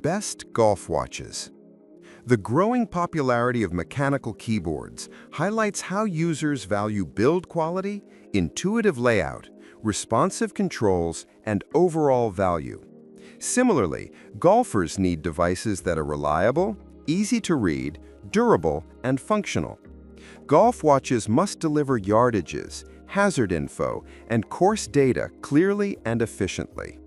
Best golf watches. The growing popularity of mechanical keyboards highlights how users value build quality, intuitive layout, responsive controls, and overall value. Similarly, golfers need devices that are reliable, easy to read, durable, and functional. Golf watches must deliver yardages, hazard info, and course data clearly and efficiently.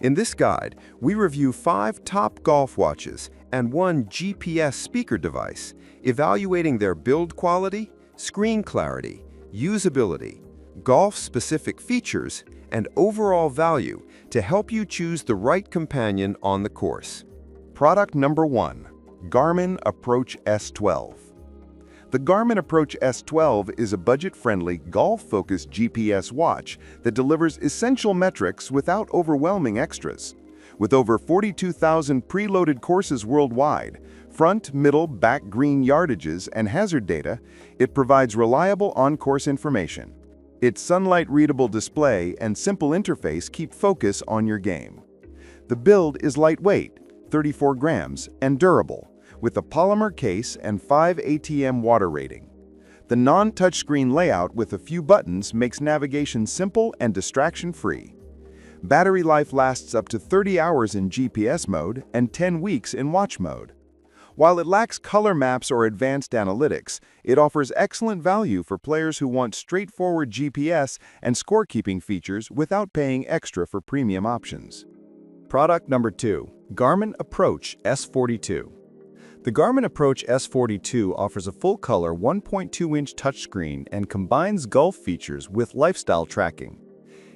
In this guide, we review 5 top golf watches and 1 GPS speaker device, evaluating their build quality, screen clarity, usability, golf-specific features, and overall value to help you choose the right companion on the course. Product number 1, Garmin Approach S12. The Garmin Approach S12 is a budget-friendly, golf-focused GPS watch that delivers essential metrics without overwhelming extras. With over 42,000 preloaded courses worldwide, front, middle, back green yardages, and hazard data, it provides reliable on-course information. Its sunlight-readable display and simple interface keep focus on your game. The build is lightweight, 34 grams, and durable, with a polymer case and 5 ATM water rating. The non-touchscreen layout with a few buttons makes navigation simple and distraction-free. Battery life lasts up to 30 hours in GPS mode and 10 weeks in watch mode. While it lacks color maps or advanced analytics, it offers excellent value for players who want straightforward GPS and scorekeeping features without paying extra for premium options. Product number 2, Garmin Approach S42. The Garmin Approach S42 offers a full-color 1.2-inch touchscreen and combines golf features with lifestyle tracking.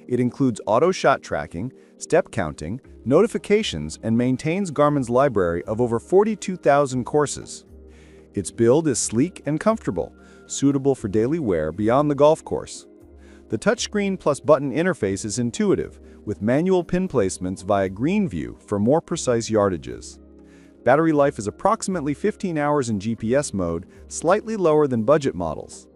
It includes auto shot tracking, step counting, notifications, and maintains Garmin's library of over 42,000 courses. Its build is sleek and comfortable, suitable for daily wear beyond the golf course. The touchscreen plus button interface is intuitive, with manual pin placements via green view for more precise yardages. Battery life is approximately 15 hours in GPS mode, slightly lower than budget models.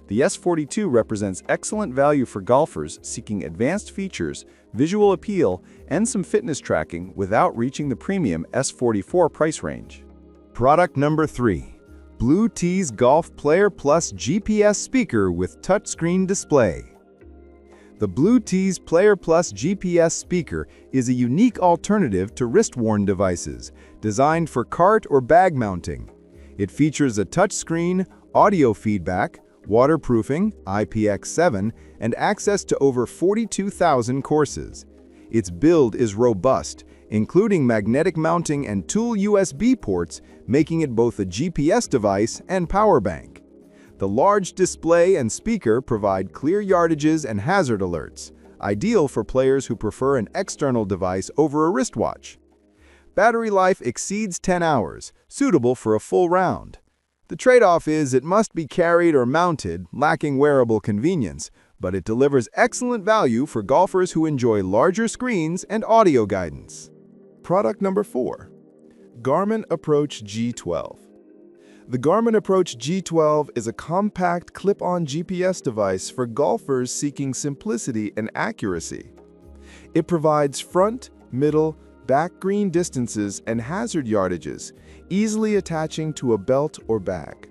The S42 represents excellent value for golfers seeking advanced features, visual appeal, and some fitness tracking without reaching the premium S44 price range. Product number 3, Bluetooth Golf Player Plus GPS speaker with touchscreen display. The Bluetooth Player Plus GPS speaker is a unique alternative to wrist-worn devices, designed for cart or bag mounting. It features a touchscreen, audio feedback, waterproofing, IPX7, and access to over 42,000 courses. Its build is robust, including magnetic mounting and dual USB ports, making it both a GPS device and power bank. The large display and speaker provide clear yardages and hazard alerts, ideal for players who prefer an external device over a wristwatch. Battery life exceeds 10 hours, suitable for a full round. The trade-off is it must be carried or mounted, lacking wearable convenience, but it delivers excellent value for golfers who enjoy larger screens and audio guidance. Product number 4, Garmin Approach G12. The Garmin Approach G12 is a compact clip-on GPS device for golfers seeking simplicity and accuracy. It provides front, middle, back green distances and hazard yardages, easily attaching to a belt or bag.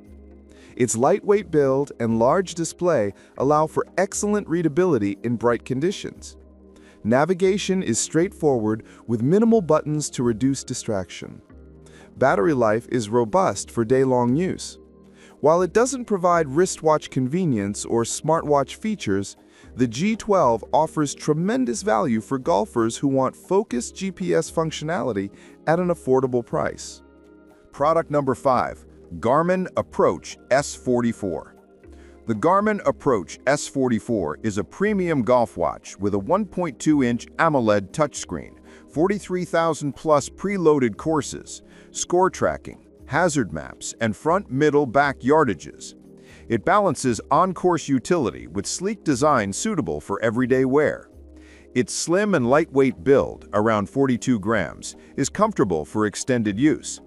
Its lightweight build and large display allow for excellent readability in bright conditions. Navigation is straightforward with minimal buttons to reduce distraction. Battery life is robust for day-long use. While it doesn't provide wristwatch convenience or smartwatch features, the G12 offers tremendous value for golfers who want focused GPS functionality at an affordable price. Product number 5, Garmin Approach S44. The Garmin Approach S44 is a premium golf watch with a 1.2-inch AMOLED touchscreen, 43,000 plus preloaded courses, score tracking, hazard maps, and front, middle, back yardages. It balances on-course utility with sleek design suitable for everyday wear. Its slim and lightweight build, around 42 grams, is comfortable for extended use.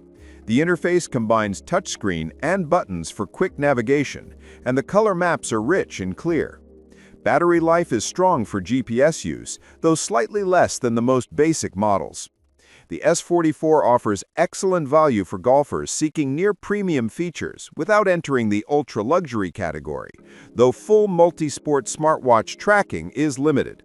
The interface combines touchscreen and buttons for quick navigation, and the color maps are rich and clear. Battery life is strong for GPS use, though slightly less than the most basic models. The S44 offers excellent value for golfers seeking near-premium features without entering the ultra-luxury category, though full multi-sport smartwatch tracking is limited.